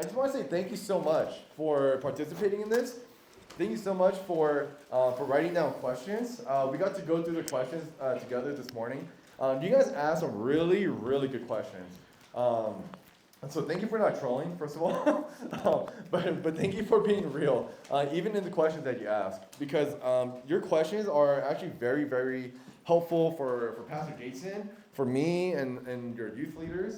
just want to say thank you so much for participating in this. Thank you so much for writing down questions. We got to go through the questions together this morning. You guys asked some really, really good questions. And so thank you for not trolling, first of all. But thank you for being real, even in the questions that you ask. Because your questions are actually very, very helpful for Pastor Jason, for me, and your youth leaders,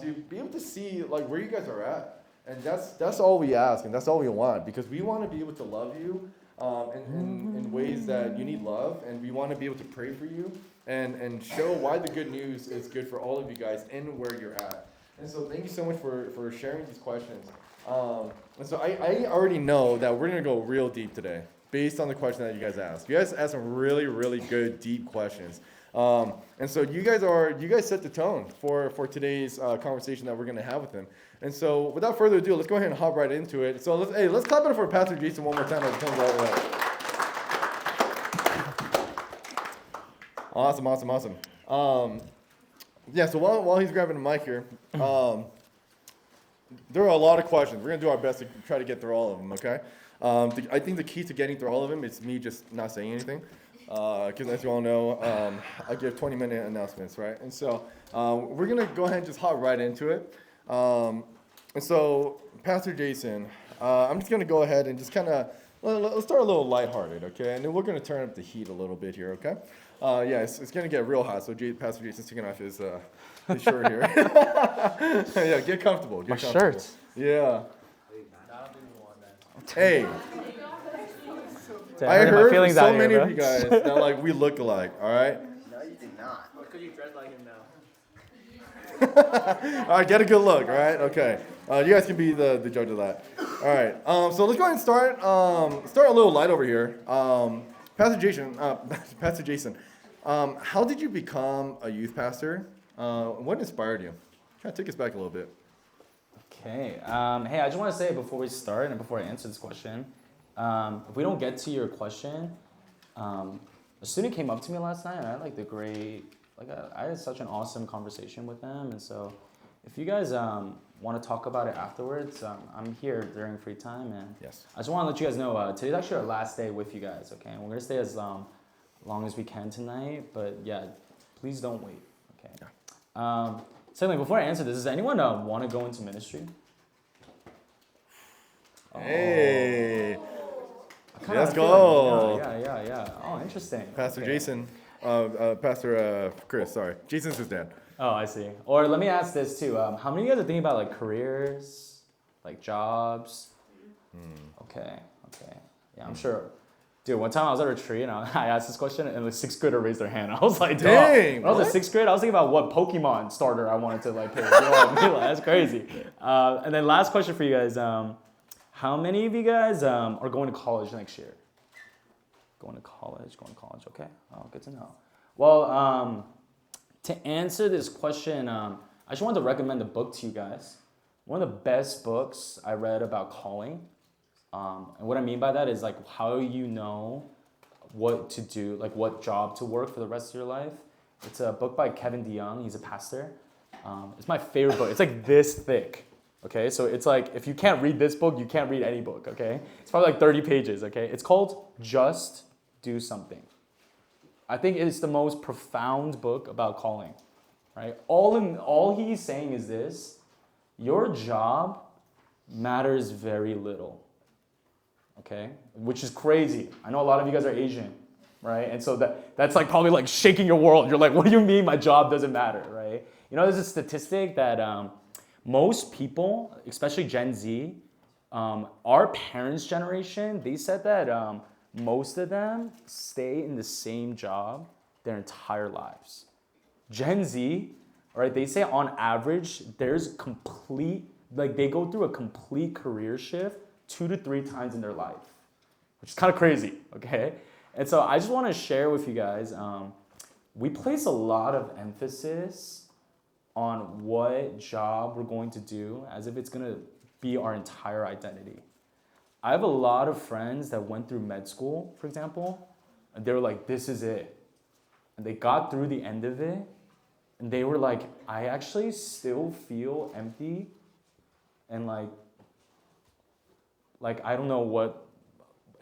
to be able to see like where you guys are at. And that's all we ask, and that's all we want, because we want to be able to love you in ways that you need love, and we want to be able to pray for you and show why the good news is good for all of you guys and where you're at. And so thank you so much for sharing these questions. And so I already know that we're going to go real deep today based on the question that you guys asked. You guys asked some really, really good, deep questions. And so you guys set the tone for today's conversation that we're going to have with him. And so without further ado, let's go ahead and hop right into it. So let's clap it up for Pastor Jason one more time as he comes all the way. Awesome. Yeah, so while he's grabbing the mic here, there are a lot of questions. We're going to do our best to try to get through all of them, okay? I think the key to getting through all of them is me just not saying anything. Because as you all know, I give 20-minute announcements, right? And so we're going to go ahead and just hop right into it. And so, Pastor Jason, I'm just going to go ahead and just kind of, let's start a little lighthearted, okay? And then we're going to turn up the heat a little bit here, okay? Yeah, it's going to get real hot, so Pastor Jason's taking off his shirt here. Yeah, get comfortable. My shirt. Yeah. Hey. Damn, I hurting my heard from feelings so out here, many bro. of you guys that like we look alike, all right? No, you did not. Because you dress like him now. All right, get a good look, all right? Okay. You guys can be the judge of that. All right. So let's go ahead and start a little light over here. Pastor Jason, how did you become a youth pastor? What inspired you? Kind of take us back a little bit. Okay. Hey, I just want to say before we start and before I answer this question, if we don't get to your question, a student came up to me last night and I had I had such an awesome conversation with them. And so if you guys want to talk about it afterwards, I'm here during free time. And Yes. I just want to let you guys know, today's actually our last day with you guys, okay? And we're going to stay as long as we can tonight. But yeah, please don't wait, okay? Yeah. Secondly, before I answer this, does anyone want to go into ministry? Hey. Kinda Let's feel go. Yeah. Oh, interesting. Pastor Okay. Jason, Pastor Chris, sorry. Jason's his dad. Oh, I see. Or let me ask this too. How many of you guys are thinking about like careers, like jobs? Okay. Yeah, I'm sure. Dude, one time I was at a retreat and I asked this question and the sixth grader raised their hand. I was like, dang. When I was in sixth grade, I was thinking about what Pokemon starter I wanted to like pick. You know what I mean? Like, that's crazy. And then last question for you guys. How many of you guys are going to college next year? Going to college, okay. Oh, good to know. Well, to answer this question, I just wanted to recommend a book to you guys. One of the best books I read about calling. And what I mean by that is like how you know what to do, like what job to work for the rest of your life. It's a book by Kevin DeYoung. He's a pastor. It's my favorite book. It's like this thick. Okay, so it's like, if you can't read this book, you can't read any book, okay? It's probably like 30 pages, okay? It's called Just Do Something. I think it's the most profound book about calling, right? All he's saying is this: your job matters very little, okay? Which is crazy. I know a lot of you guys are Asian, right? And so that's like probably like shaking your world. You're like, what do you mean my job doesn't matter, right? You know, there's a statistic that most people, especially Gen Z, our parents' generation, they said that most of them stay in the same job their entire lives. Gen Z, right, they say on average, there's they go through a complete career shift 2 to 3 times in their life, which is kind of crazy, okay? And so I just want to share with you guys, we place a lot of emphasis on what job we're going to do as if it's going to be our entire identity. I have a lot of friends that went through med school, for example, and they were like, this is it. And they got through the end of it, and they were like, I actually still feel empty and like like I don't know what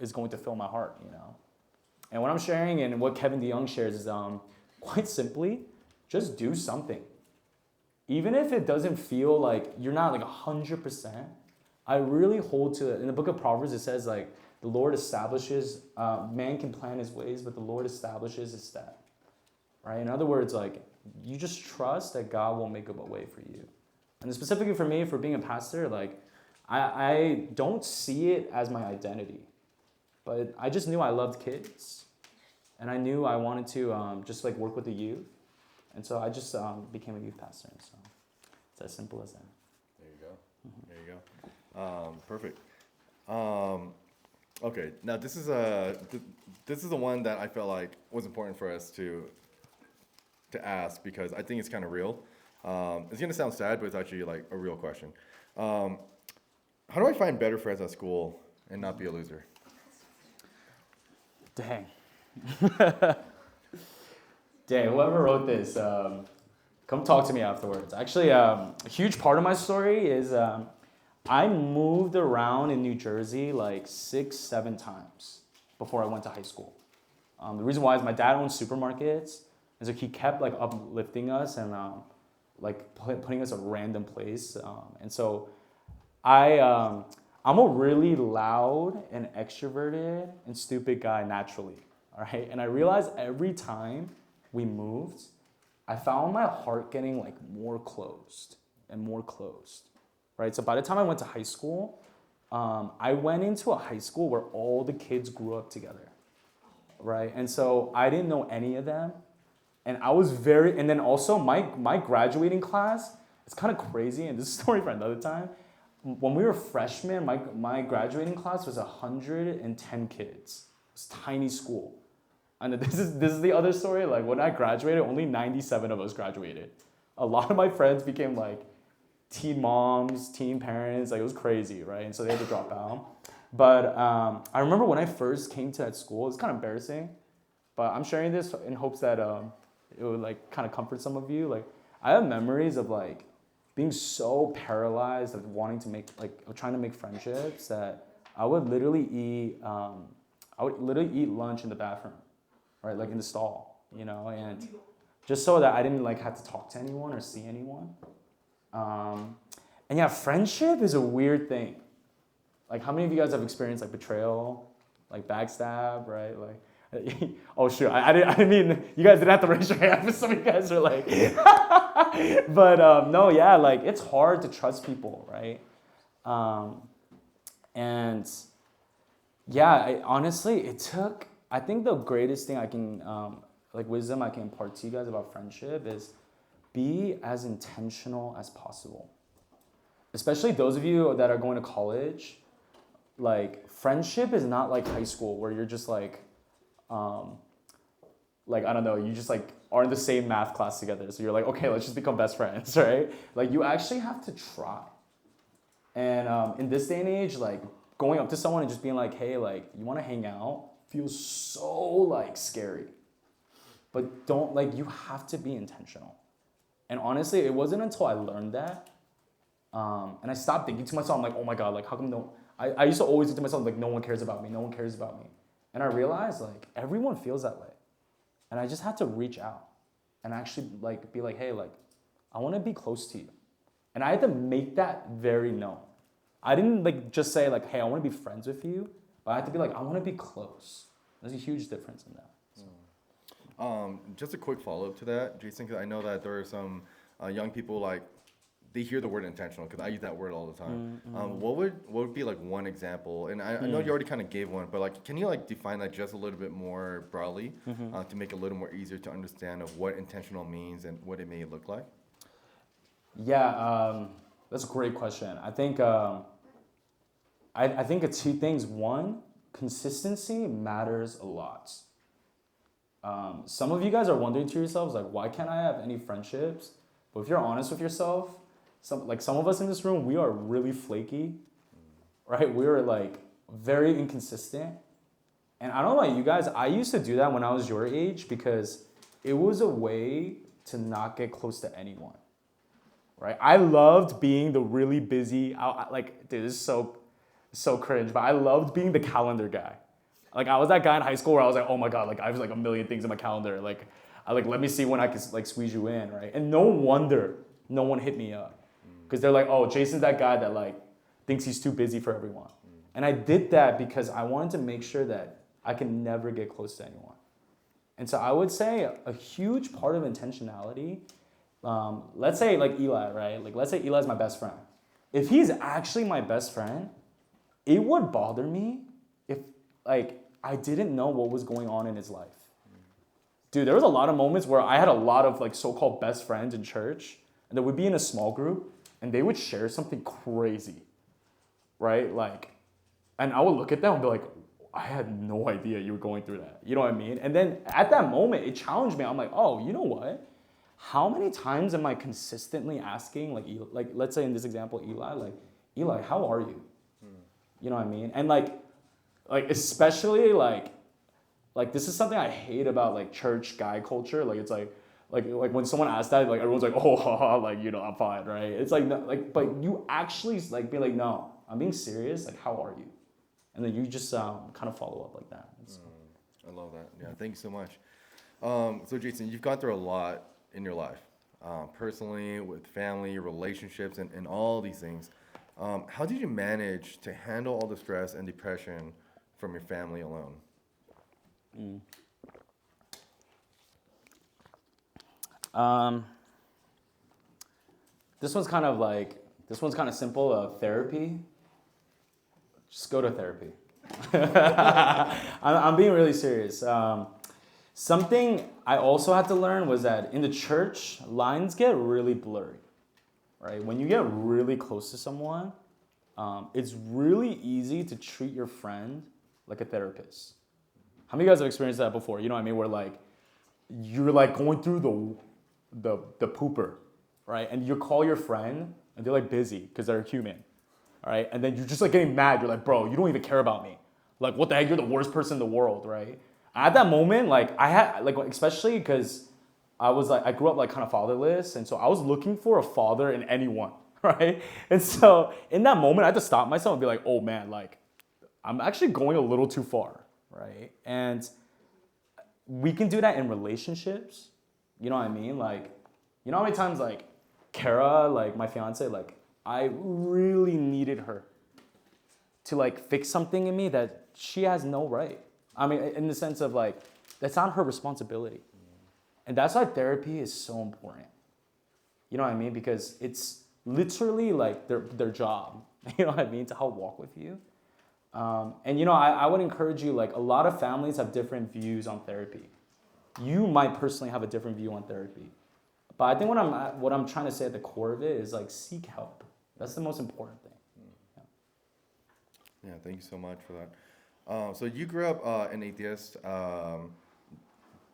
is going to fill my heart, you know. And what I'm sharing and what Kevin DeYoung shares is quite simply, just do something. Even if it doesn't feel like you're not like 100%, I really hold to it. In the book of Proverbs, it says like the Lord establishes, man can plan his ways, but the Lord establishes his step. Right? In other words, like you just trust that God will make a way for you. And specifically for me, for being a pastor, like I don't see it as my identity, but I just knew I loved kids, and I knew I wanted to just like work with the youth, and so I just became a youth pastor. And so it's as simple as that. There you go. There you go. Perfect. Okay, now this is the one that I felt like was important for us to ask because I think it's kind of real. It's gonna sound sad, but it's actually like a real question. How do I find better friends at school and not be a loser? Dang. Dang, whoever wrote this, come talk to me afterwards. Actually, a huge part of my story is I moved around in New Jersey like 6-7 times before I went to high school. The reason why is my dad owns supermarkets, and so he kept like uplifting us and like putting us a random place. And so I'm a really loud and extroverted and stupid guy naturally, all right? And I realized every time we moved, I found my heart getting like more closed and more closed, right? So by the time I went to high school, I went into a high school where all the kids grew up together, right? And so I didn't know any of them. And I was and then also my graduating class, it's kind of crazy, and this is a story for another time. When we were freshmen, my graduating class was 110 kids. It was a tiny school. And this is the other story. Like when I graduated, only 97 of us graduated. A lot of my friends became like teen moms, teen parents. Like it was crazy, right? And so they had to drop out. But I remember when I first came to that school, it's kind of embarrassing. But I'm sharing this in hopes that it would like kind of comfort some of you. Like I have memories of like being so paralyzed of wanting to make trying to make friendships that I would literally eat lunch in the bathroom, right, like in the stall, you know, and just so that I didn't like have to talk to anyone or see anyone. And yeah, friendship is a weird thing. Like how many of you guys have experienced like betrayal, like backstab, right? Like oh shoot, I didn't mean you guys didn't have to raise your hand, but some of you guys are like but no, yeah, like it's hard to trust people, right? And yeah, honestly, I think the greatest thing I can like wisdom I can impart to you guys about friendship is be as intentional as possible. Especially those of you that are going to college, like friendship is not like high school where you're just like I don't know, you just like are in the same math class together. So you're like, okay, let's just become best friends, right? Like you actually have to try. And in this day and age, like going up to someone and just being like, hey, like you want to hang out feels so like scary. But you have to be intentional. And honestly, it wasn't until I learned that and I stopped thinking to myself, I'm like, oh my God, like how come I used to always think to myself, like no one cares about me, no one cares about me. And I realized like everyone feels that way. And I just had to reach out and actually like be like, hey, like I want to be close to you. And I had to make that very known. I didn't like just say like, hey, I want to be friends with you, but I had to be like, I want to be close. There's a huge difference in that. So. Just a quick follow-up to that, Jason, because I know that there are some young people like they hear the word intentional because I use that word all the time. Mm-hmm. What would be like one example? And I know you already kind of gave one, but like, can you like define that just a little bit more broadly to make it a little more easier to understand of what intentional means and what it may look like? Yeah, that's a great question. I think I think it's two things. One, consistency matters a lot. Some of you guys are wondering to yourselves like, why can't I have any friendships? But if you're honest with yourself, some of us in this room, we are really flaky, right? We are like very inconsistent. And I don't know about you guys, I used to do that when I was your age because it was a way to not get close to anyone, right? I loved being the really busy, dude, this is So cringe, but I loved being the calendar guy. Like I was that guy in high school where I was like, oh my god, like I have like a million things in my calendar. Like I like let me see when I can like squeeze you in, right? And no wonder no one hit me up. Because they're like, oh, Jason's that guy that like thinks he's too busy for everyone. And I did that because I wanted to make sure that I can never get close to anyone. And so I would say a huge part of intentionality, let's say like Eli, right? Like let's say Eli's my best friend. If he's actually my best friend, it would bother me if like I didn't know what was going on in his life. Dude, there was a lot of moments where I had a lot of like so-called best friends in church, and they would be in a small group, and they would share something crazy, right? Like, and I would look at them and be like, I had no idea you were going through that. You know what I mean? And then at that moment, it challenged me. I'm like, oh, you know what? How many times am I consistently asking, like let's say in this example, Eli, how are you? You know what I mean? And like especially like this is something I hate about like church guy culture. Like it's like when someone asks that, like everyone's like, oh, haha, like you know, I'm fine, right? It's like no, like, but you actually like be like, no, I'm being serious. Like, how are you? And then you just kind of follow up like that. I love that. Yeah, thank you so much. So Jason, you've gone through a lot in your life, personally, with family, relationships, and all these things. How did you manage to handle all the stress and depression from your family alone? This one's kind of simple. Therapy. Just go to therapy. I'm being really serious. Something I also had to learn was that in the church, lines get really blurry, right? When you get really close to someone, it's really easy to treat your friend like a therapist. How many of you guys have experienced that before? You know what I mean? Where like you're like going through the pooper, right? And you call your friend and they're like busy because they're human, all right? And then you're just like getting mad. You're like, bro, you don't even care about me. Like, what the heck? You're the worst person in the world, right? At that moment, like I had like especially because I grew up like kind of fatherless, and so I was looking for a father in anyone, right? And so in that moment, I had to stop myself and be like, oh man, like I'm actually going a little too far, right? And we can do that in relationships. You know what I mean? Like, you know how many times like Kara, like my fiance, like I really needed her to like fix something in me that she has no right. I mean, in the sense of like, that's not her responsibility. And that's why therapy is so important. You know what I mean? Because it's literally like their job, you know what I mean, to help walk with you. And you know, I would encourage you, like a lot of families have different views on therapy. You might personally have a different view on therapy. But I think what I'm trying to say at the core of it is like seek help. That's the most important thing. Yeah, thank you so much for that. So you grew up an atheist.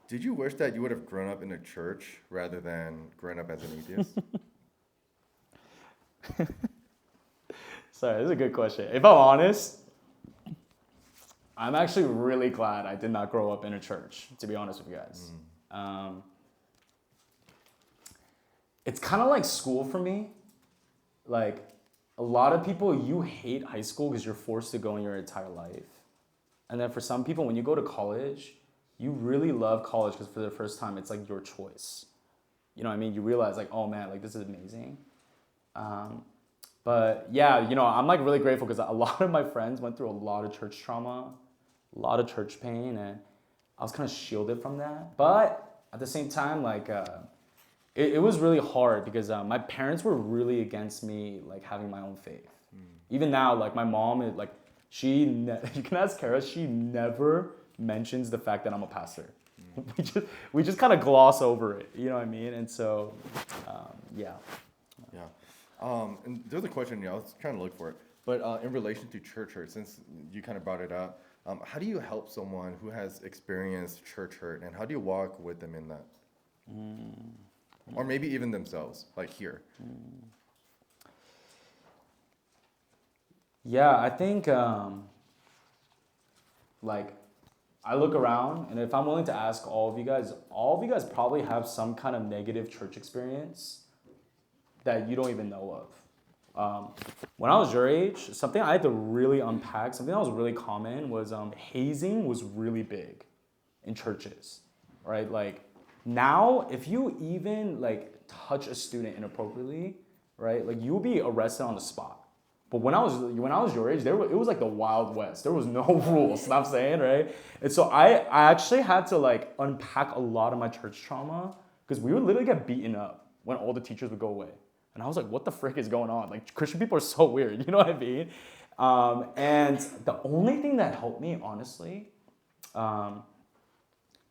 Did you wish that you would have grown up in a church rather than growing up as an atheist? Sorry, this is a good question. If I'm honest, I'm actually really glad I did not grow up in a church, to be honest with you guys. It's kind of like school for me. Like, a lot of people, you hate high school because you're forced to go in your entire life. And then for some people, when you go to college, you really love college because for the first time, it's like your choice. You know what I mean? You realize like, oh man, like this is amazing. But yeah, you know, I'm like really grateful because a lot of my friends went through a lot of church trauma, a lot of church pain, and I was kind of shielded from that. But at the same time, like, it was really hard because my parents were really against me like having my own faith. Even now, like my mom is like, you can ask Kara, she never mentions the fact that I'm a pastor. We just kind of gloss over it, you know what I mean? And so, yeah. Yeah. And there's a question, I was trying to look for it, but in relation to church hurt, since you kind of brought it up, how do you help someone who has experienced church hurt, and how do you walk with them in that? Or maybe even themselves, like here. Yeah, I think, like, I look around, and if I'm willing to ask all of you guys probably have some kind of negative church experience that you don't even know of. When I was your age, something I had to really unpack, something that was really common was hazing was really big in churches, right? Like now, if you even like touch a student inappropriately, right, like you will be arrested on the spot. But when I was your age, it was like the Wild West. There was no rules. You know what I'm saying, right? And so I actually had to like unpack a lot of my church trauma because we would literally get beaten up when all the teachers would go away. And I was like, what the frick is going on? Like, Christian people are so weird, you know what I mean? And the only thing that helped me, honestly,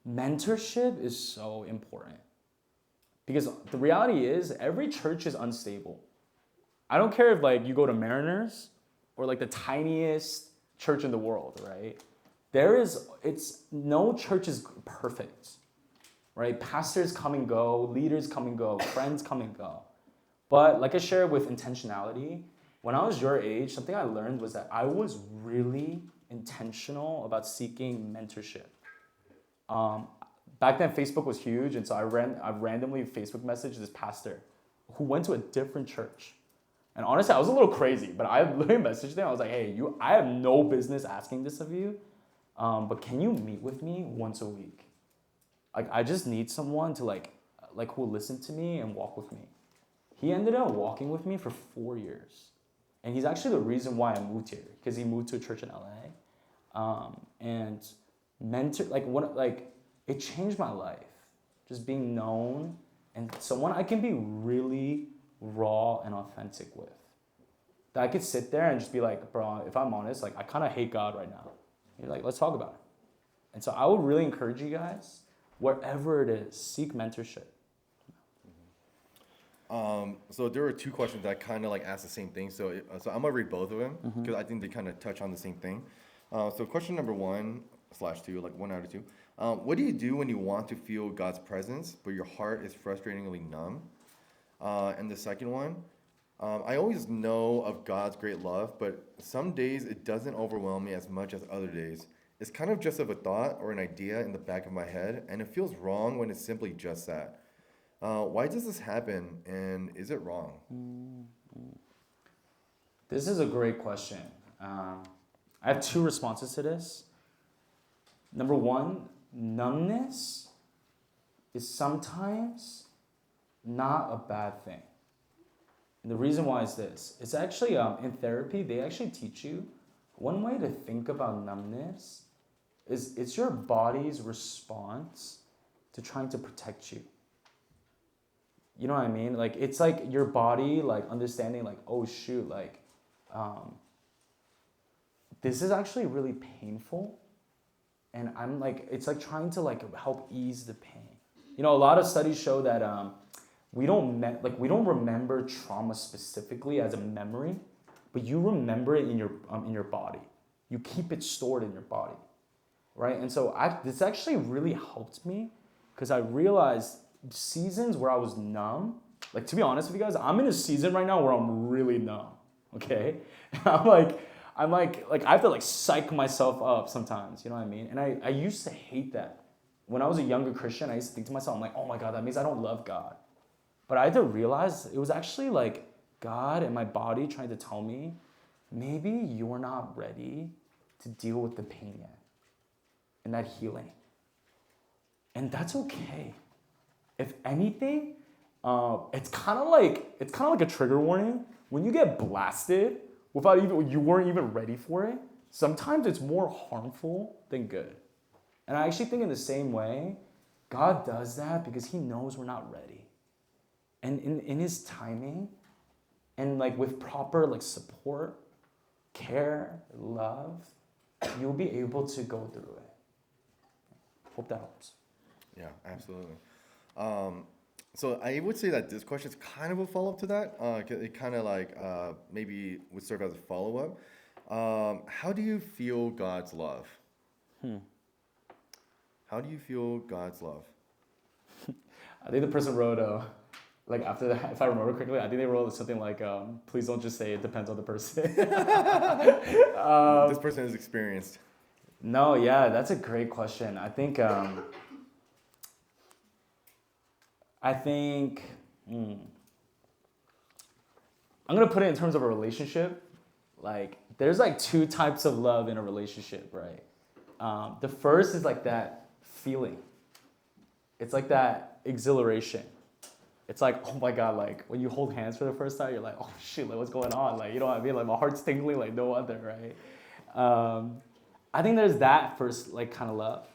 mentorship is so important. Because the reality is, every church is unstable. I don't care if like you go to Mariners or like the tiniest church in the world, right? No church is perfect, right? Pastors come and go, leaders come and go, friends come and go. But like I shared with intentionality, when I was your age, something I learned was that I was really intentional about seeking mentorship. Back then, Facebook was huge, and so I randomly Facebook messaged this pastor who went to a different church. And honestly, I was a little crazy, but I literally messaged them. I was like, hey, I have no business asking this of you, but can you meet with me once a week? Like, I just need someone to like who will listen to me and walk with me. He ended up walking with me for 4 years. And he's actually the reason why I moved here, because he moved to a church in LA. And it changed my life. Just being known and someone I can be really raw and authentic with. That I could sit there and just be like, bro, if I'm honest, like I kind of hate God right now. You're like, let's talk about it. And so I would really encourage you guys, wherever it is, seek mentorship. So there were two questions that kind of like asked the same thing. So I'm gonna read both of them because I think they kind of touch on the same thing. So question number 1/2, like 1 out of 2. What do you do when you want to feel God's presence, but your heart is frustratingly numb? And the second one, I always know of God's great love, but some days it doesn't overwhelm me as much as other days. It's kind of just of a thought or an idea in the back of my head, and it feels wrong when it's simply just that. Why does this happen, and is it wrong? This is a great question. I have 2 responses to this. Number 1, numbness is sometimes not a bad thing. And the reason why is this. It's actually, in therapy, they actually teach you one way to think about numbness is it's your body's response to trying to protect you. You know what I mean? Like, it's like your body, like, understanding, like, oh, shoot, like, this is actually really painful. And I'm like, it's like trying to, like, help ease the pain. You know, a lot of studies show that we don't remember trauma specifically as a memory, but you remember it in your body. You keep it stored in your body, right? And so this actually really helped me because I realized seasons where I was numb, like to be honest with you guys, I'm in a season right now where I'm really numb, okay? I'm like I have to like psych myself up sometimes, you know what I mean? And I used to hate that. When I was a younger Christian, I used to think to myself, I'm like, oh my God, that means I don't love God. But I had to realize it was actually like God and my body trying to tell me, maybe you're not ready to deal with the pain yet and that healing. And that's okay. If anything, it's kind of like a trigger warning. When you get blasted you weren't even ready for it, sometimes it's more harmful than good. And I actually think in the same way, God does that because he knows we're not ready. And in his timing, and like with proper like support, care, love, you'll be able to go through it. Hope that helps. Yeah, absolutely. So I would say that this question is kind of a follow-up to that. It kind of like maybe would serve as a follow-up. How do you feel God's love? How do you feel God's love? I think the person wrote, like after that, if I remember correctly, I think they wrote something like, please don't just say it depends on the person. This person is experienced. No, yeah, that's a great question. I think I'm going to put it in terms of a relationship. like there's like two types of love in a relationship, right? The first is like that feeling. It's like that exhilaration. It's like, oh my God, like when you hold hands for the first time, you're like, oh shit, like what's going on? Like, you know what I mean? Like my heart's tingling like no other, right? I think there's that first like kind of love.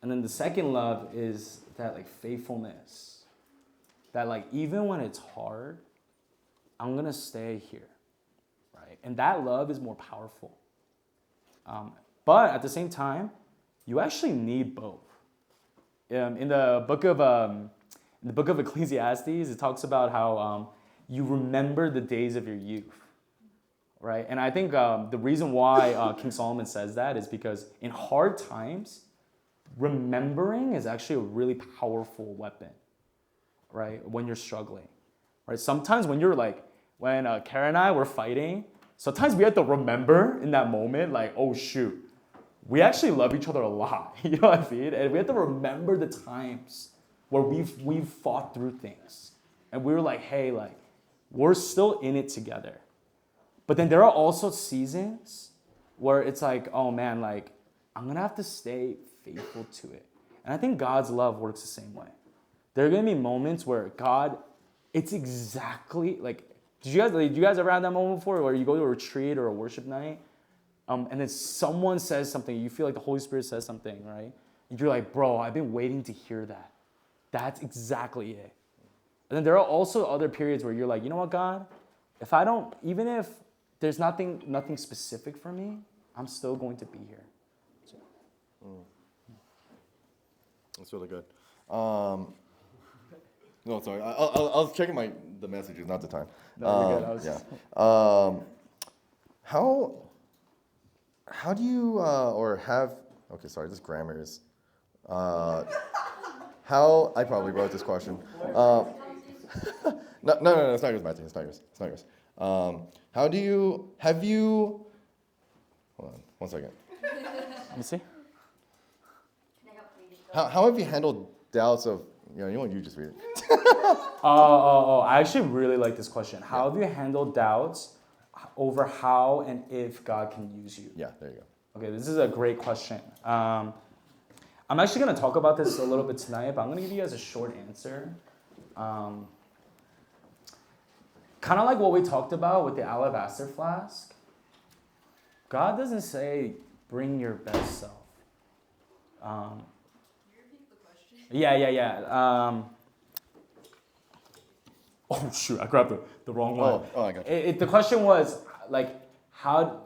And then the second love is that like faithfulness. That like even when it's hard, I'm gonna stay here, right? And that love is more powerful. But at the same time, you actually need both. In the book of Ecclesiastes, it talks about how you remember the days of your youth, right? And I think the reason why King Solomon says that is because in hard times, remembering is actually a really powerful weapon, right? When you're struggling, right? Sometimes when Kara and I were fighting, sometimes we have to remember in that moment, like, oh shoot, we actually love each other a lot, you know what I mean? And we have to remember the times where we've fought through things. And we were like, hey, like, we're still in it together. But then there are also seasons where it's like, oh man, like, I'm gonna have to stay faithful to it. And I think God's love works the same way. There are gonna be moments where God, it's exactly like, did you guys ever have that moment before where you go to a retreat or a worship night, and then someone says something, you feel like the Holy Spirit says something, right? And you're like, bro, I've been waiting to hear that. That's exactly it. And then there are also other periods where you're like, you know what, God? Even if there's nothing specific for me, I'm still going to be here. So. That's really good. No, sorry. I was checking the messages, not the time. No, you're good. Yeah. How do you okay, sorry, this grammar is how I probably wrote this question. No, it's not yours, Martin. It's not yours. Hold on, 1 second. Let me see. How have you handled doubts of, you know what, you just read it. I actually really like this question. How have you handled doubts over how and if God can use you? Yeah, there you go. Okay, this is a great question. I'm actually going to talk about this a little bit tonight, but I'm going to give you guys a short answer. Kind of like what we talked about with the alabaster flask. God doesn't say, bring your best self. Yeah. Oh shoot, I grabbed the wrong one. Oh, I got you. The question was like, how?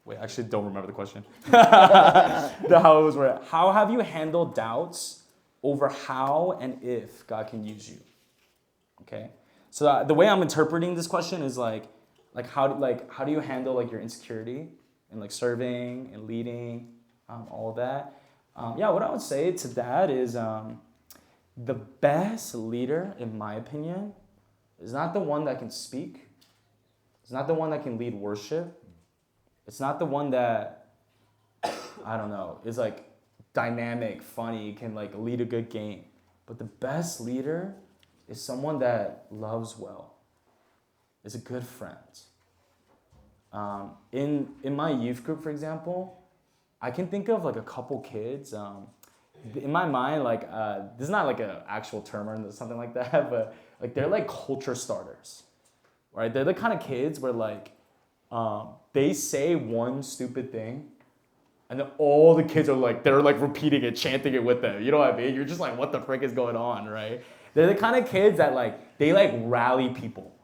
Wait, I actually don't remember the question. How it was worded. How have you handled doubts over how and if God can use you? Okay, so the way I'm interpreting this question is like how do you handle like your insecurity and like serving and leading, all that. What I would say to that is the best leader, in my opinion, is not the one that can speak. It's not the one that can lead worship. It's not the one that, I don't know, is like dynamic, funny, can like lead a good game. But the best leader is someone that loves well, is a good friend. In my youth group, for example, I can think of like a couple kids. In my mind, like this is not like an actual term or something like that, but like they're like culture starters, right? They're the kind of kids where like they say one stupid thing, and then all the kids are like they're like repeating it, chanting it with them. You know what I mean? You're just like, what the frick is going on, right? They're the kind of kids that like they like rally people.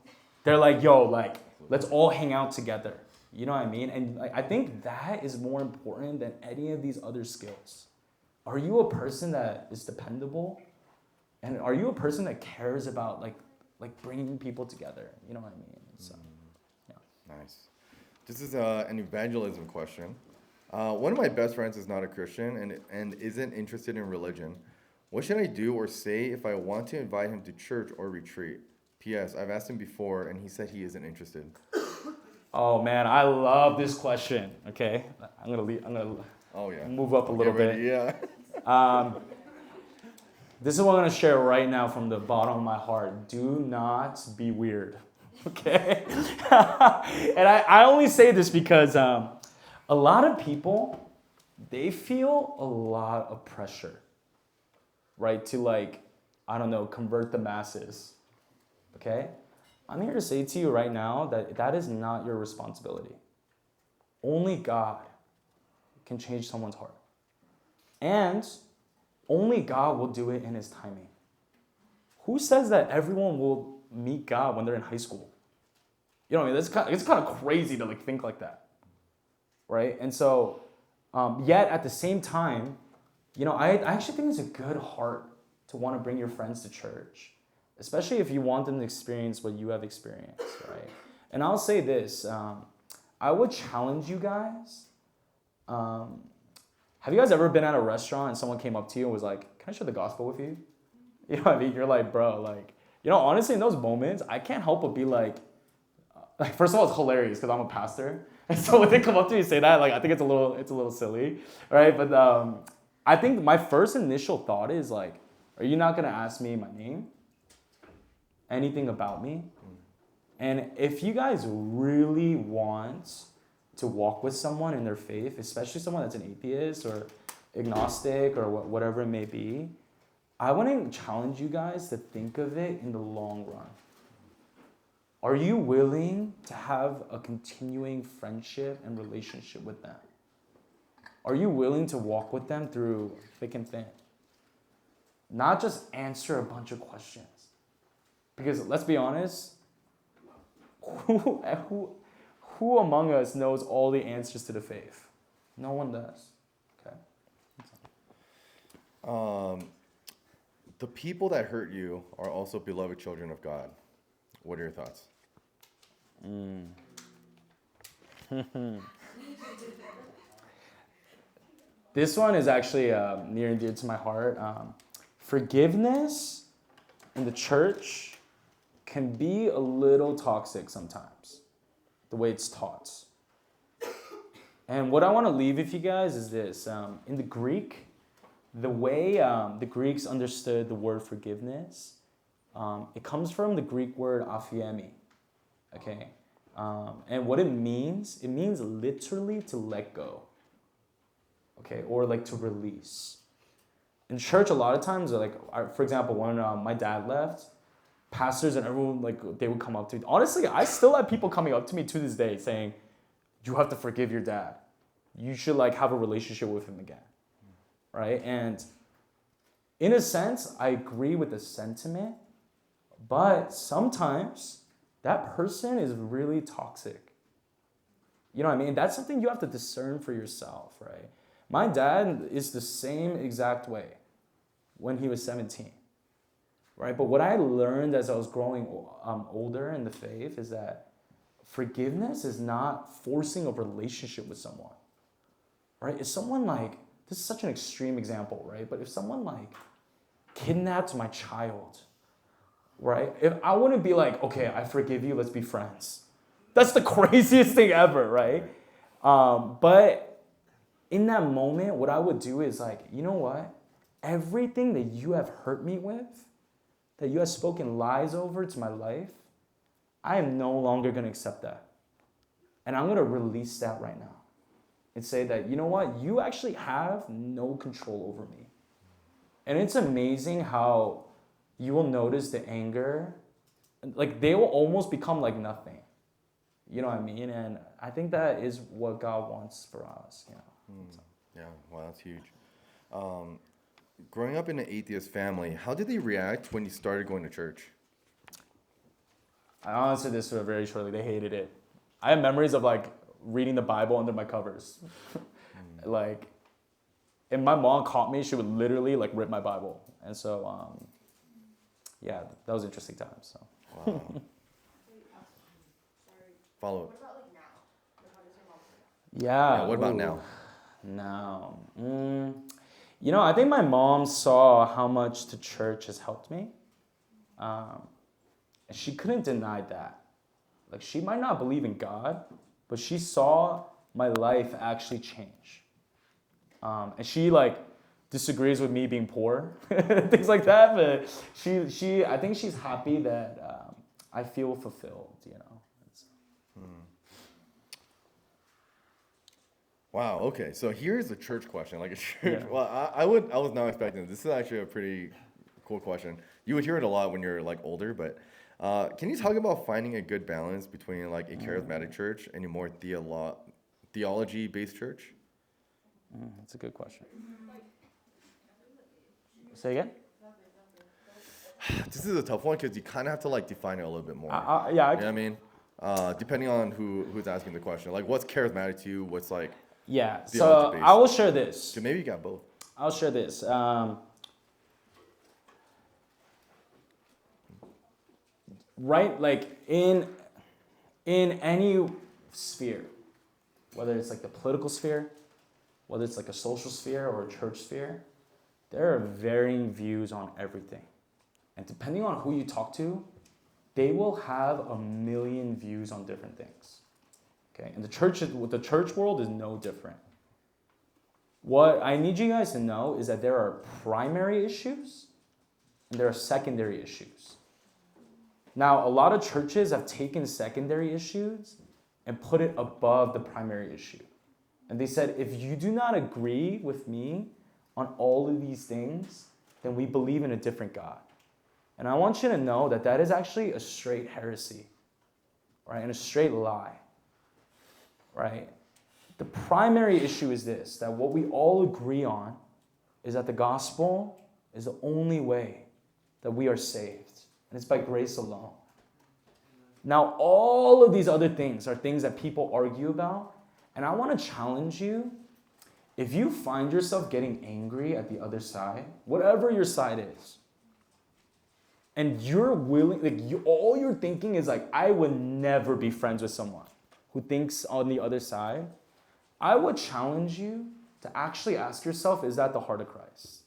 They're like, yo, like let's all hang out together. You know what I mean? And like, I think that is more important than any of these other skills. Are you a person that is dependable? And are you a person that cares about like bringing people together? You know what I mean? So, yeah. Nice. This is an evangelism question. One of my best friends is not a Christian and isn't interested in religion. What should I do or say if I want to invite him to church or retreat? P.S. I've asked him before and he said he isn't interested. Oh man, I love this question. Okay, I'm gonna move up a little bit. Yeah. This is what I'm gonna share right now from the bottom of my heart. Do not be weird. Okay? And I only say this because a lot of people, they feel a lot of pressure, right? To like, I don't know, convert the masses. Okay? I'm here to say to you right now that that is not your responsibility. Only God can change someone's heart. And only God will do it in his timing. Who says that everyone will meet God when they're in high school? You know what I mean? It's kind of crazy to like think like that, right? And so, yet at the same time, you know, I actually think it's a good heart to want to bring your friends to church, especially if you want them to experience what you have experienced, right? And I'll say this, I would challenge you guys. Have you guys ever been at a restaurant and someone came up to you and was like, "Can I share the gospel with you?" You know what I mean? You're like, bro, like, you know, honestly, in those moments, I can't help but be like, first of all, it's hilarious because I'm a pastor, and so when they come up to me and say that, like, I think it's a little silly, right? But I think my first initial thought is like, are you not gonna ask me my name, anything about me? And if you guys really want to walk with someone in their faith, especially someone that's an atheist or agnostic or whatever it may be, I want to challenge you guys to think of it in the long run. Are you willing to have a continuing friendship and relationship with them? Are you willing to walk with them through thick and thin? Not just answer a bunch of questions. Because let's be honest, who among us knows all the answers to the faith? No one does. Okay. The people that hurt you are also beloved children of God. What are your thoughts? This one is actually near and dear to my heart. Forgiveness in the church can be a little toxic sometimes, the way it's taught. And what I want to leave with you guys is this. In the Greek, the way the Greeks understood the word forgiveness, it comes from the Greek word aphiemi, okay? And what it means literally to let go, okay? Or like to release. In church, a lot of times, like, for example, when my dad left, pastors and everyone, like, they would come up to me. Honestly, I still have people coming up to me to this day saying, you have to forgive your dad. You should, like, have a relationship with him again, right? And in a sense, I agree with the sentiment, but sometimes that person is really toxic. You know what I mean? That's something you have to discern for yourself, right? My dad is the same exact way when he was 17, right? But what I learned as I was growing older in the faith is that forgiveness is not forcing a relationship with someone, right? If someone like, this is such an extreme example, right? But if someone like kidnapped my child, right? If I wouldn't be like, okay, I forgive you, let's be friends. That's the craziest thing ever, right? But in that moment, what I would do is like, you know what? Everything that you have hurt me with, that you have spoken lies over to my life, I am no longer going to accept that. And I'm going to release that right now and say that, you know what? You actually have no control over me. And it's amazing how you will notice the anger, like they will almost become like nothing. You know what I mean? And I think that is what God wants for us, you know. Yeah, wow, that's huge. Growing up in an atheist family, how did they react when you started going to church? I answered this very shortly. They hated it. I have memories of like reading the Bible under my covers. Like, if my mom caught me, she would literally like rip my Bible. And so, yeah, that was interesting times. So. Wow. Follow up. What about like now? Like, how does your mom feel? Yeah. What about now? Now. You know, I think my mom saw how much the church has helped me. And she couldn't deny that. Like, she might not believe in God, but she saw my life actually change. And she, like, disagrees with me being poor, things like that. But I think she's happy that I feel fulfilled, you know. Wow. Okay. So here's a church question, like a church. Yeah. Well, I was not expecting this. This is actually a pretty cool question. You would hear it a lot when you're like older, but can you talk about finding a good balance between like a charismatic church and a more theology-based church? That's a good question. Say again? This is a tough one because you kind of have to like define it a little bit more. Yeah, You know what I mean? Depending on who's asking the question, like what's charismatic to you, what's like. yeah. So Theology-based. I will share this. So maybe you got both. I'll share this. Right, like in any sphere, whether it's like the political sphere, whether it's like a social sphere or a church sphere, there are varying views on everything. And depending on who you talk to, they will have a million views on different things. Okay, and the church world is no different. What I need you guys to know is that there are primary issues and there are secondary issues. Now, a lot of churches have taken secondary issues and put it above the primary issue. And they said, if you do not agree with me on all of these things, then we believe in a different God. And I want you to know that that is actually a straight heresy, right? And a straight lie, right? The primary issue is this, that what we all agree on is that the gospel is the only way that we are saved. And it's by grace alone. Now, all of these other things are things that people argue about. And I want to challenge you, if you find yourself getting angry at the other side, whatever your side is, and you're willing, all you're thinking is like, I would never be friends with someone who thinks on the other side, I would challenge you to actually ask yourself, is that the heart of Christ?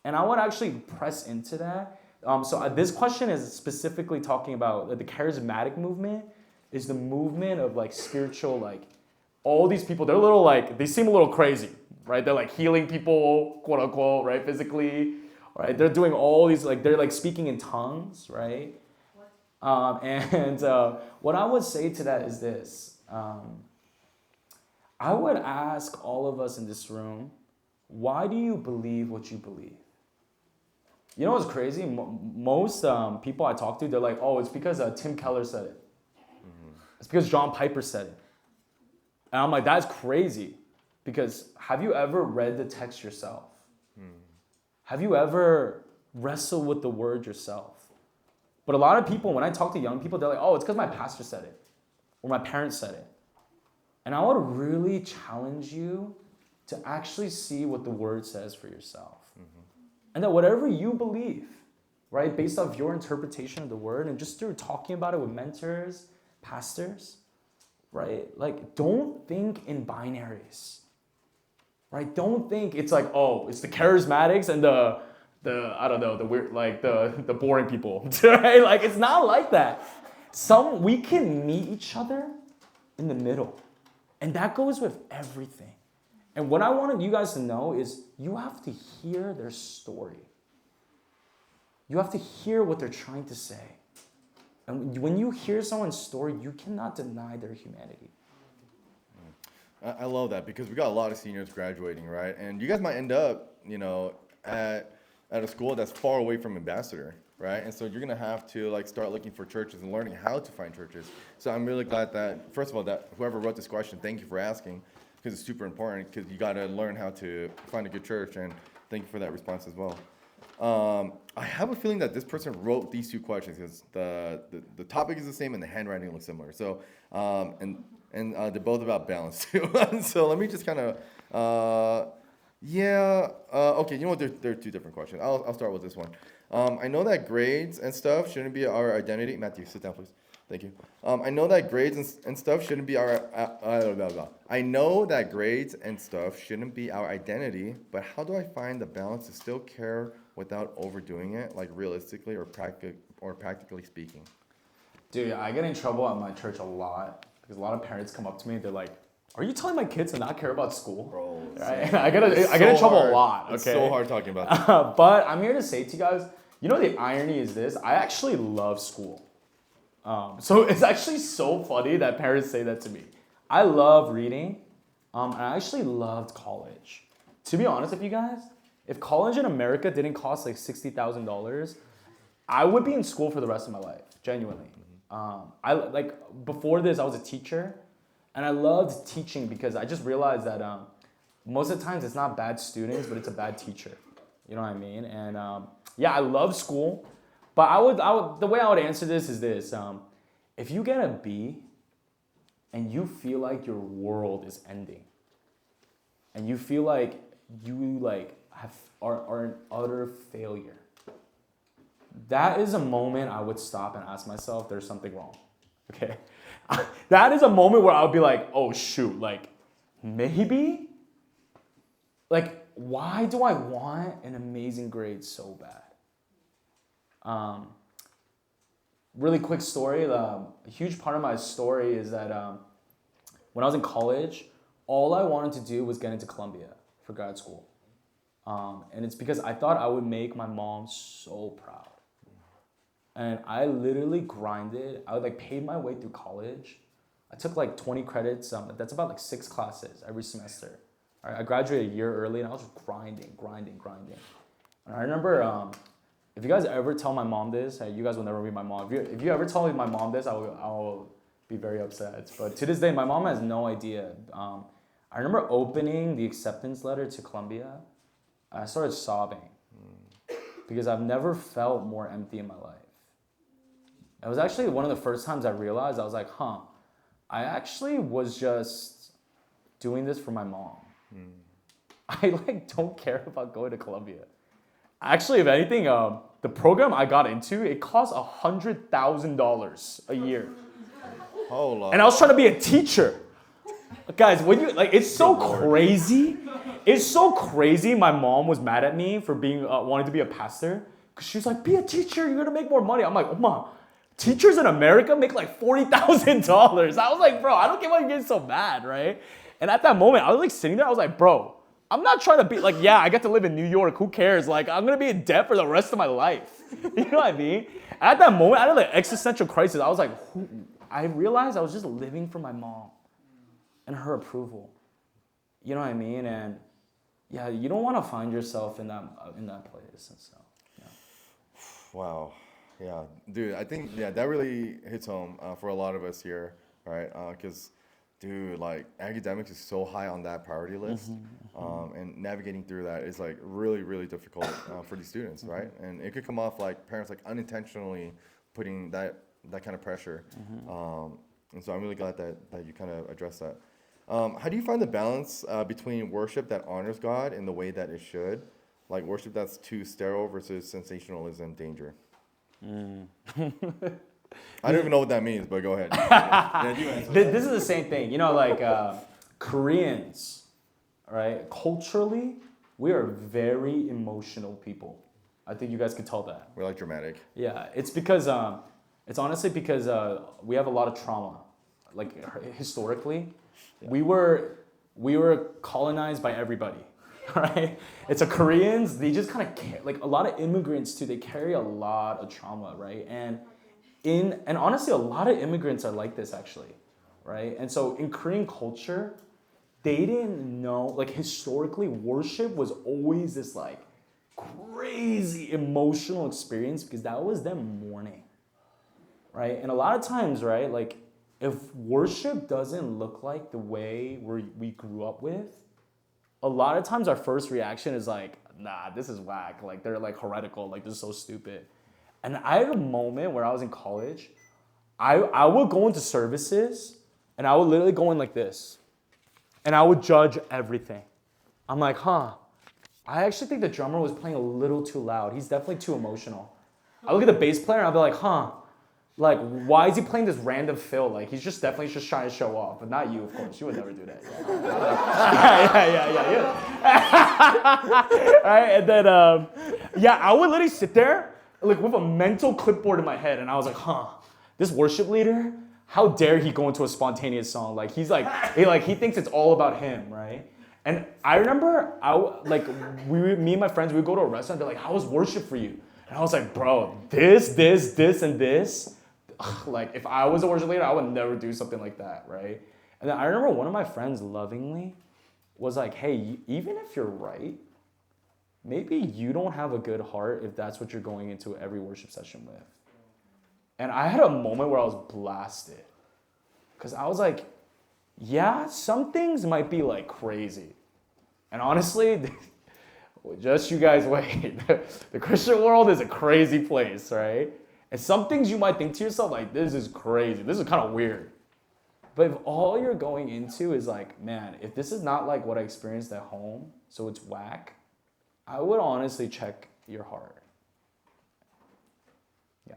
And I would actually press into that. So this question is specifically talking about the charismatic movement is the movement of like spiritual, like all these people, they're a little like, they seem a little crazy, right? They're like healing people, quote unquote, right? Physically, right? They're doing all these, like, they're like speaking in tongues, right? What I would say to that is this. I would ask all of us in this room, why do you believe what you believe? You know what's crazy? Most people I talk to, they're like, oh, it's because Tim Keller said it. It's because John Piper said it. And I'm like, that's crazy. Because have you ever read the text yourself? Have you ever wrestled with the word yourself? But a lot of people, when I talk to young people, they're like, oh, it's because my pastor said it. Or my parents said it. And I would really challenge you to actually see what the word says for yourself. And that whatever you believe, right, based off your interpretation of the word and just through talking about it with mentors, pastors, right, like don't think in binaries, right? Don't think it's like, oh, it's the charismatics and the I don't know, the weird, like the boring people, right? Like it's not like that. We can meet each other in the middle. And that goes with everything. And what I wanted you guys to know is you have to hear their story. You have to hear what they're trying to say. And when you hear someone's story, you cannot deny their humanity. I love that because we got a lot of seniors graduating, right? And you guys might end up, at a school that's far away from Ambassador, right? And so you're gonna have to like start looking for churches and learning how to find churches. So I'm really glad that, first of all, that whoever wrote this question, thank you for asking, because it's super important. Because you gotta learn how to find a good church, and thank you for that response as well. I have a feeling that this person wrote these two questions because the topic is the same and the handwriting looks similar. So and they're both about balance too. So let me just kind of okay. You know what? They're two different questions. I'll start with this one. I know that grades and stuff shouldn't be our identity. Matthew, sit down, please. Thank you. I know that grades and stuff shouldn't be our. I know that grades and stuff shouldn't be our identity, but how do I find the balance to still care without overdoing it, like realistically or practically speaking? Dude, I get in trouble at my church a lot because a lot of parents come up to me. They're like, "Are you telling my kids to not care about school?" Bro, right? I get in trouble a lot. Okay, It's so hard talking about that. But I'm here to say to you guys, You know, the irony is this. I actually love school. So it's actually so funny that parents say that to me. I love reading. And I actually loved college. To be honest with you guys, if college in America didn't cost like $60,000, I would be in school for the rest of my life, genuinely. I like before this, I was a teacher, and I loved teaching because I just realized that most of the times it's not bad students, but it's a bad teacher. You know what I mean? And yeah, I love school, but I would the way I would answer this is this: if you get a B, and you feel like your world is ending, and you feel like you are an utter failure, that is a moment I would stop and ask myself, there's something wrong. Okay? That is a moment where I would be like, oh shoot, like maybe? Like, why do I want an amazing grade so bad? Really quick story. A huge part of my story is that when I was in college, all I wanted to do was get into Columbia for grad school. And it's because I thought I would make my mom so proud. And I literally grinded. I would like paid my way through college. I took like 20 credits. That's about like 6 classes every semester. I graduated a year early and I was just grinding. And I remember, if you guys ever tell my mom this, hey, you guys will never be my mom. If you ever tell my mom this, I will be very upset. But to this day, my mom has no idea. I remember opening the acceptance letter to Columbia. I started sobbing because I've never felt more empty in my life. It was actually one of the first times I realized, I was like, I actually was just doing this for my mom. I like don't care about going to Columbia. Actually, if anything, the program I got into, it cost $100,000 a year. Hold on. And I was trying to be a teacher. Guys, when you like, it's so crazy. It's so crazy. My mom was mad at me for being wanting to be a pastor because she was like, "Be a teacher. You're gonna make more money." I'm like, "Oh, Mom, teachers in America make like $40,000." I was like, "Bro, I don't get why you're getting so mad, right?" And at that moment, I was like sitting there. I was like, "Bro, I'm not trying to be like, yeah, I get to live in New York. Who cares? Like, I'm gonna be in debt for the rest of my life." You know what I mean? And at that moment, I had like existential crisis. I was like, I realized I was just living for my mom and her approval. You know what I mean? And yeah, you don't want to find yourself in that place and stuff. Yeah. Wow. Yeah, dude, I think, that really hits home for a lot of us here, right? Because, dude, like, academics is so high on that priority list. And navigating through that is, like, really, really difficult for these students, right? And it could come off like parents, like, unintentionally putting that kind of pressure. And so I'm really glad that you kind of addressed that. How do you find the balance between worship that honors God in the way that it should, like worship that's too sterile versus sensationalism danger? I don't even know what that means, but go ahead. Yeah, you answer. This is the same thing. You know, like Koreans, right? Culturally, we are very emotional people. I think you guys can tell that. We're like dramatic. Yeah, it's because it's honestly because we have a lot of trauma. Like historically, we were colonized by everybody, right? It's a Koreans. They just kind of like a lot of immigrants too. They carry a lot of trauma, right? And honestly, a lot of immigrants are like this actually, right? And so in Korean culture, they didn't know, like historically, worship was always this like crazy emotional experience because that was them mourning, right? And a lot of times, right, like if worship doesn't look like the way we grew up with, a lot of times our first reaction is like, nah, this is whack. Like they're like heretical, like this is so stupid. And I had a moment where I was in college, I would go into services and I would literally go in like this. And I would judge everything. I'm like, I actually think the drummer was playing a little too loud. He's definitely too emotional. I look at the bass player and I'll be like, like, why is he playing this random fill? Like, he's just definitely just trying to show off, but not you, of course. You would never do that. Yeah. Right? And then, I would literally sit there, like, with a mental clipboard in my head, and I was like, this worship leader, how dare he go into a spontaneous song? Like, he's like, he thinks it's all about him, right? And I remember, me and my friends, we would go to a restaurant, they're like, how was worship for you? And I was like, bro, this, and this. Like, if I was a worship leader, I would never do something like that, right? And then I remember one of my friends lovingly was like, hey, even if you're right, maybe you don't have a good heart if that's what you're going into every worship session with. And I had a moment where I was blasted. Because I was like, yeah, some things might be like crazy. And honestly, just you guys wait. The Christian world is a crazy place, right? And some things you might think to yourself, like, this is crazy. This is kind of weird. But if all you're going into is like, man, if this is not like what I experienced at home, so it's whack, I would honestly check your heart. Yeah.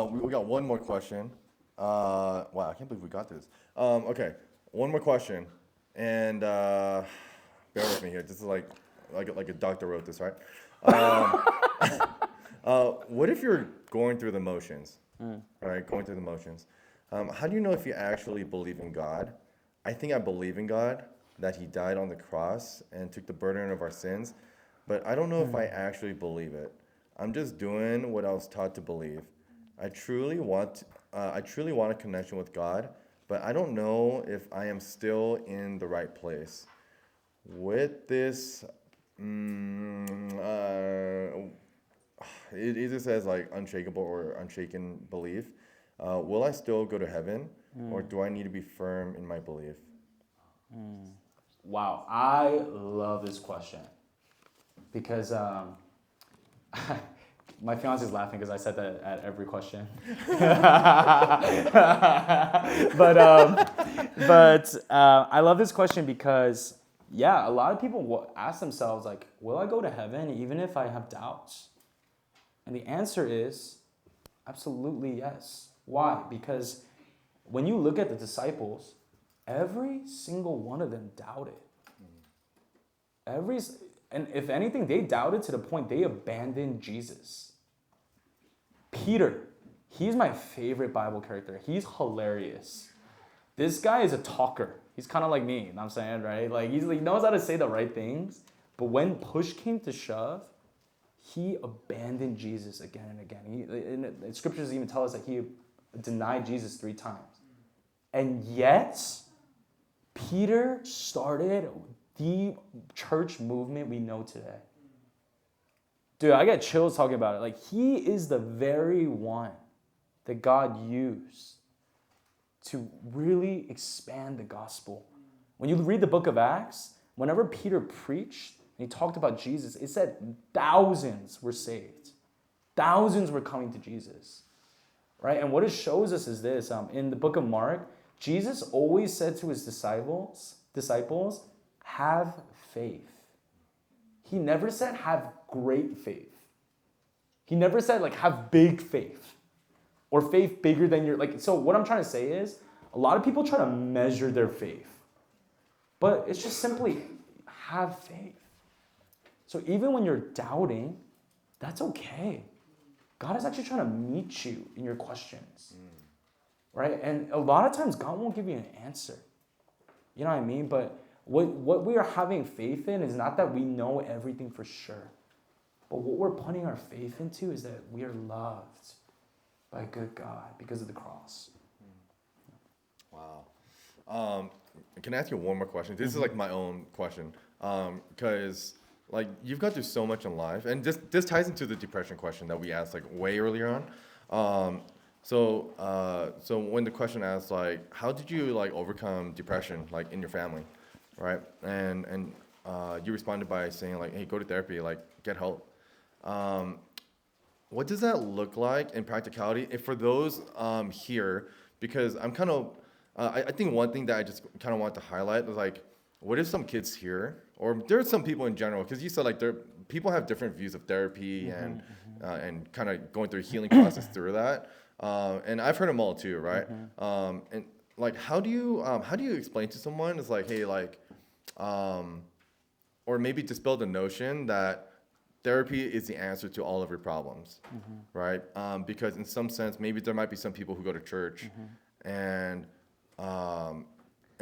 We got one more question. Wow, I can't believe we got this. Okay, one more question, and bear with me here. This is like a doctor wrote this, right? What if you're going through the motions, right? Going through the motions. How do you know if you actually believe in God? I think I believe in God, that He died on the cross and took the burden of our sins, but I don't know if I actually believe it. I'm just doing what I was taught to believe. I truly want a connection with God, but I don't know if I am still in the right place. With this, it either says like unshakable or unshaken belief. Will I still go to heaven, or do I need to be firm in my belief? Wow, I love this question because my fiance is laughing because I said that at every question. but I love this question because, yeah, a lot of people ask themselves, like, will I go to heaven even if I have doubts? And the answer is absolutely yes. Why? Because when you look at the disciples, every single one of them doubted. And if anything, they doubted to the point they abandoned Jesus. Peter, he's my favorite Bible character. He's hilarious. This guy is a talker. He's kind of like me, you know what I'm saying, right? Like, he knows how to say the right things, but when push came to shove, he abandoned Jesus again and again. The scriptures even tell us that he denied Jesus 3 times. And yet, Peter started the church movement we know today. Dude, I get chills talking about it. Like, he is the very one that God used to really expand the gospel. When you read the book of Acts, whenever Peter preached and he talked about Jesus, it said thousands were saved. Thousands were coming to Jesus, right? And what it shows us is this. In the book of Mark, Jesus always said to his disciples, have faith. He never said have great faith. He never said like have big faith or faith bigger than your, like, so what I'm trying to say is a lot of people try to measure their faith, but it's just simply have faith. So even when you're doubting, that's okay. God is actually trying to meet you in your questions, right? And a lot of times God won't give you an answer. You know what I mean? But what we are having faith in is not that we know everything for sure. But what we're putting our faith into is that we are loved by a good God because of the cross. Wow. Can I ask you one more question? This is like my own question. Because like you've gone through so much in life, and this ties into the depression question that we asked like way earlier on. So when the question asks like, how did you like overcome depression like in your family, right? And you responded by saying like, hey, go to therapy, like get help. What does that look like in practicality? If for those here, because I'm kind of, I think one thing that I just kind of want to highlight is like, what if some kids here, or there's some people in general, because you said like people have different views of therapy and kind of going through a healing process through that. And I've heard them all too, right? And like, how do you explain to someone? It's like, hey, like, or maybe dispel the notion that therapy is the answer to all of your problems, right? Because in some sense, maybe there might be some people who go to church, and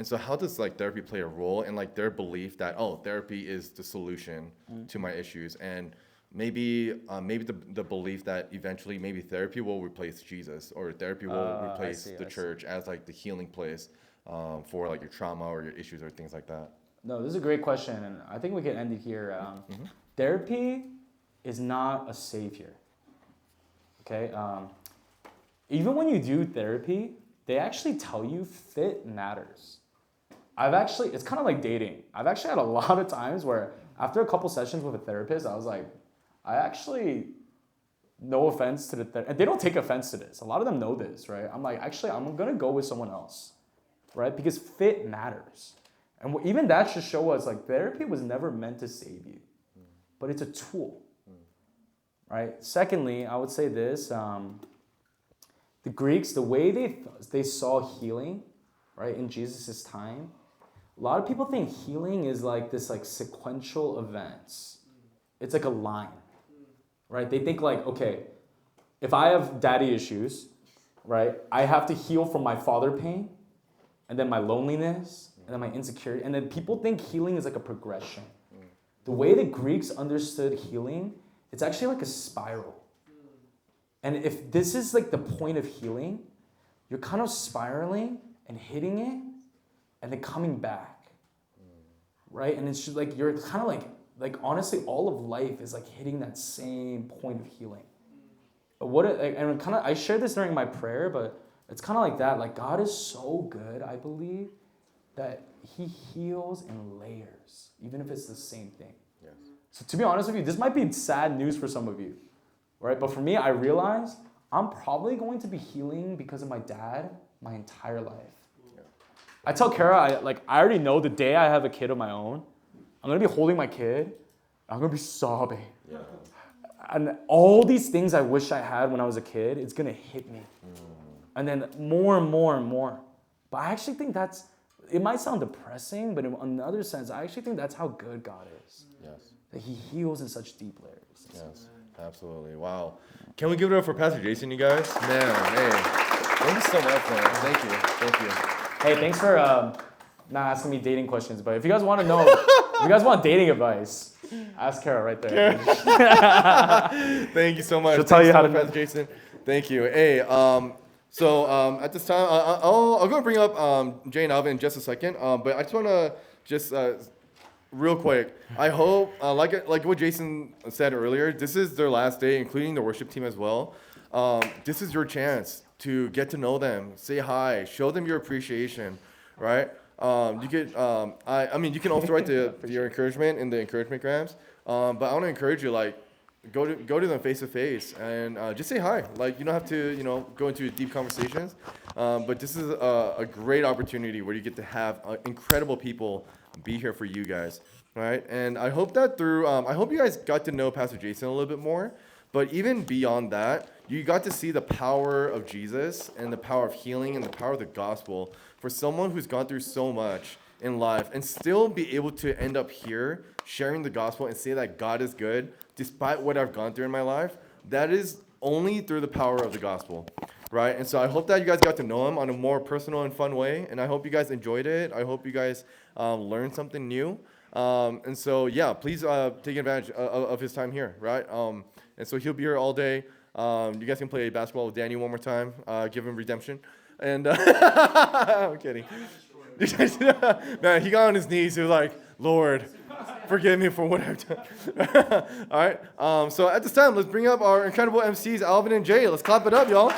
so how does like therapy play a role in like their belief that, oh, therapy is the solution to my issues? And maybe the belief that eventually maybe therapy will replace Jesus, or therapy will replace the church as like the healing place for like your trauma or your issues or things like that. No, this is a great question, and I think we can end it here. Therapy is not a savior. Okay, even when you do therapy, they actually tell you fit matters. It's kind of like dating. I've actually had a lot of times where after a couple sessions with a therapist, I was like, I actually, no offense to the therapist, and they don't take offense to this. A lot of them know this, right? I'm like, actually, I'm gonna go with someone else, right? Because fit matters. And even that should show us like therapy was never meant to save you, but it's a tool, right? Secondly, I would say this, the Greeks, the way they saw healing, right, in Jesus' time, a lot of people think healing is like this like sequential events. It's like a line, right? They think like, okay, if I have daddy issues, right, I have to heal from my father pain, and then my loneliness, and then my insecurity, and then people think healing is like a progression. The way the Greeks understood healing, it's actually like a spiral. And if this is like the point of healing, you're kind of spiraling and hitting it, and then coming back, right? And it's just like you're kind of like honestly, all of life is like hitting that same point of healing. But I shared this during my prayer, but it's kind of like that. Like God is so good, I believe, that He heals in layers, even if it's the same thing. Yes. So to be honest with you, this might be sad news for some of you, right? But for me, I realize I'm probably going to be healing because of my dad my entire life. I tell Kara, I already know the day I have a kid of my own, I'm gonna be holding my kid, I'm gonna be sobbing. Yeah. And all these things I wish I had when I was a kid, it's gonna hit me. And then more and more and more. But I actually think it might sound depressing, but in another sense, I actually think that's how good God is. Yes. That He heals in such deep layers. Yes. Absolutely. Wow. Can we give it up for Pastor Jason, you guys? Man, hey. Thank you so much, man. Thank you. Thank you. Hey, thanks for not asking me dating questions, but if you guys want to know, if you guys want dating advice, ask Kara right there. Thank you so much. She'll tell you how to Pastor Jason. Thank you. Hey, so at this time, I'll go and bring up Jay and Alvin in just a second. But I just want to real quick. I hope, like what Jason said earlier, this is their last day, including the worship team as well. This is your chance to get to know them, say hi, show them your appreciation, right? You could, you can also write your encouragement in the encouragement grams. But I want to encourage you, like, go to them face to face and just say hi. Like, you don't have to, go into deep conversations. But this is a great opportunity where you get to have incredible people be here for you guys, right? And I hope that I hope you guys got to know Pastor Jason a little bit more. But even beyond that, you got to see the power of Jesus and the power of healing and the power of the gospel for someone who's gone through so much in life and still be able to end up here sharing the gospel and say that God is good despite what I've gone through in my life. That is only through the power of the gospel, right? And so I hope that you guys got to know him on a more personal and fun way, and I hope you guys enjoyed it. I hope you guys learned something new. And so, yeah, please take advantage of his time here, right? And so he'll be here all day. You guys can play basketball with Danny one more time. Give him redemption. And I'm kidding. Man, he got on his knees. He was like, Lord, forgive me for what I've done. All right. So at this time, let's bring up our incredible MCs, Alvin and Jay. Let's clap it up, y'all.